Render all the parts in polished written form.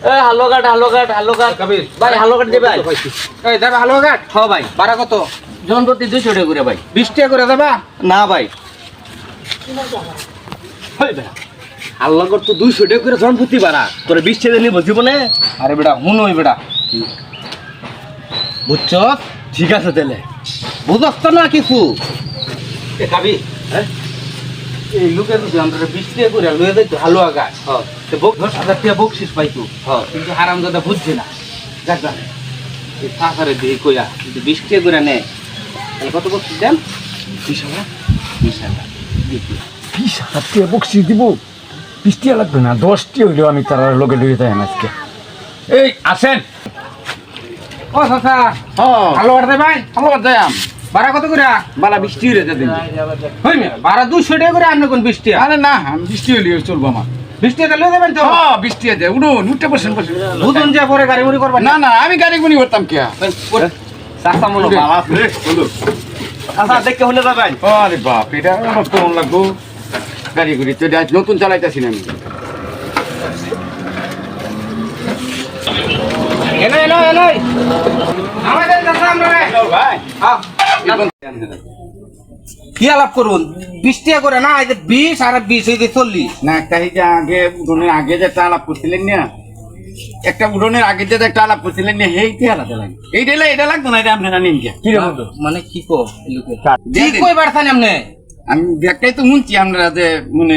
এ হালো কাট কবির ভাই হালো কাট দেবে ভাই এই যাবে হালো ঘাট হ্যাঁ ভাই ভাড়া কত? জন প্রতি 200 টাকা করে ভাই 20 টাকা করে যাবা? না ভাই হালো কাট তো 200 টাকা করে জন প্রতি ভাড়া তোর 20 টাকা নিব জীবনে। আরে বেটা হুনই বেটা বুঝছ? ঠিক আছে তাহলে বুঝছ তো না কিছু? এ খাবি হ্যাঁ এই লোকে যদি আমরা 20 টাকা করে লয়ে যাইতো হালো ঘাট হ্যাঁ তো 10,000 টাকা বকশিস পাইতো হ্যাঁ কিন্তু হারামজাদা বুঝছে না। যাক যাক এই সাফারে দিয়ে কইয়া কিন্তু 20 টাকা করে নে তাহলে কত বকশিস দেন? 20,000 20,000 20,000 টাকা বকশিস দিব? 20 টাকা লাগবে না, 10 টাকা হইলেও আমি তার লগে লইয়ে যাই আজকে। এই আসেন। ও চাচা হ্যাঁ হালো ঘাট ভাই হালো ঘাট যাইম ভাড়া কত করে? বালা 20 টাকা রে দিন হই মেয়ে ভাড়া 200 টাকা করে আপনি কোন 20 টাকা? আরে না, আমি 20 টাকা হইলেও চলবো আমার। 20 টাকা লয়ে যাবেন তো? হ্যাঁ 20 টাকা দেয়, উঠুন, উঠতে বসেন। বুঝুন যে পরে গাড়ি মুড়ি করবেন না না, আমি গাড়ি গুনি করতাম কে? চাচা মনে বালা আছে রে বলো চাচা দেখতে হলে যাবেন। আরে বাপ, এটা আমার কোন লাগবো গাড়ি গুড়ি তো এটা নতুন চালাইতেছি না আমি। এলো এলো এলো আমাদের চাচা আমরা রে ভাই হ্যাঁ কি আলাপ করুন 20 টাকা করে না এই যে 20 আর 20 এই যে 40 না, একটা এই যে আগে উঠোনের আগে যে একটা আলাপ করছিলেন না, একটা উঠোনের আগে যে একটা আলাপ করছিলেন না, সেইটি আলাদা লাগে। এটা লাগতো না, এটা আপনারা নিন কে? মানে কি কো এই লোকে দিয়ে কি দিন। কই বাড়তান আপনি? আমি একটাই তো শুনছি আপনারা যে মানে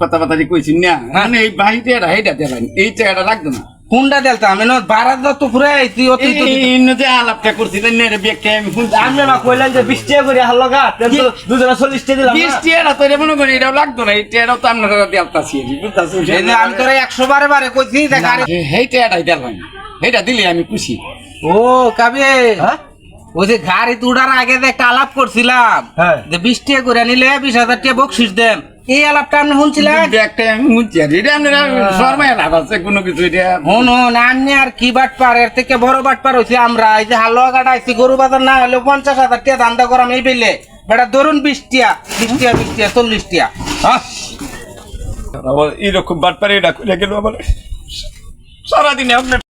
কথাবার্তা যে কইছেন না, মানে এই বাড়িতে এটা এইটা দেবেন, এইটা এটা লাগতো না। কোনটা দেলতা আমি না বারাত যত পুরো আইছি অতি তো এই যে আলাপটা করছিলেন না, এটা ব্যাগটা আমি শুনছি। আপনি না কইলেন যে 20 টাকা করে হালো কাট তো দুজনে 40 টাকা দিলাম না। 20 টাকা তো এটা মনে করি এটাও লাগতো না, এই টাকাটাও তো আপনারা দেলতাছি বুঝতেছেন। এই যে আমি তোরে 100 বারে বারে কইছি যে গাড়ি এই টাকাটাই দেবেন, এইটা দিলে আমি খুশি। ও কাবে হ্যাঁ ওই যে গাড়ি তুড়ার আগে যে একটা আলাপ করছিলাম হ্যাঁ। যে 20 টাকা করে নিলে 20,000 টাকা বকশিস দেন, এই আলাপটা আপনি শুনছিলেন? ব্যাগটা আমি শুনছি, আর এটা আপনারা শর্মায় লাভ আছে কোনো কিছু, এটা শুনুন আপনি আর কি বাট পার এর থেকে বড় বাট পার হয়েছে আমরা। এই যে হালুয়া কাটা আইছি গরু বাজার না হলেও 50,000 টাকা ধান্দা করাম এই পেলে বেটা ধরুন 20 টাকা 40 টাকা এরকম বাটপারে এটা করে গেল আমার সারাদিনে আপনার